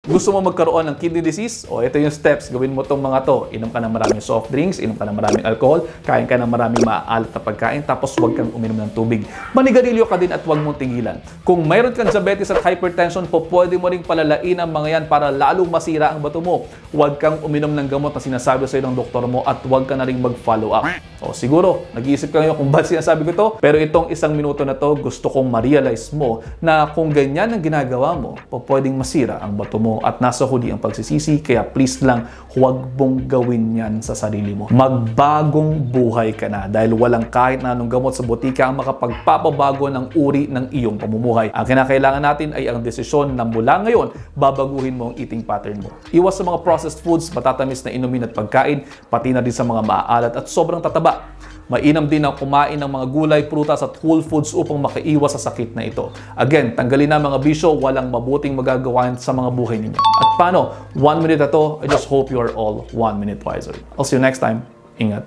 Gusto mo magkaroon ng kidney disease? O ito yung steps. Gawin mo tong mga to. Inom ka ng maraming soft drinks, inom ka ng maraming alcohol, kain ka ng maraming maaalat na pagkain, tapos huwag kang uminom ng tubig. Manigarilyo ka din at huwag mong tingilan. Kung mayroon kang diabetes at hypertension, pwede mo ring palalain ang mga yan para lalong masira ang bato mo. Huwag kang uminom ng gamot na sinasabi sa iyo ng doktor mo at huwag ka na rin mag-follow up. O siguro, nag-iisip ka ngayon kung ba't sinasabi ko to, pero itong isang minuto na to, gusto kong ma-realize mo na kung ganyan ang ginagawa mo, pwedeng masira ang bato mo at nasa huli ang pagsisisi, kaya please lang, huwag mong gawin yan sa sarili mo. Magbagong buhay ka na dahil walang kahit na anong gamot sa botika ang makapagpapabago ng uri ng iyong pamumuhay. Ang kinakailangan natin ay ang desisyon na mula ngayon, babaguhin mo ang eating pattern mo. Iwas sa mga processed foods, matatamis na inumin at pagkain, pati na din sa mga maaalat at sobrang tataba. Mainam din ang kumain ng mga gulay, prutas at whole foods upang makaiwas sa sakit na ito. Again, tanggalin na mga bisyo, walang mabuting magagawa sa mga buhay ninyo. At paano? 1 minute na to, I just hope you are all 1 minute wiser. I'll see you next time. Ingat.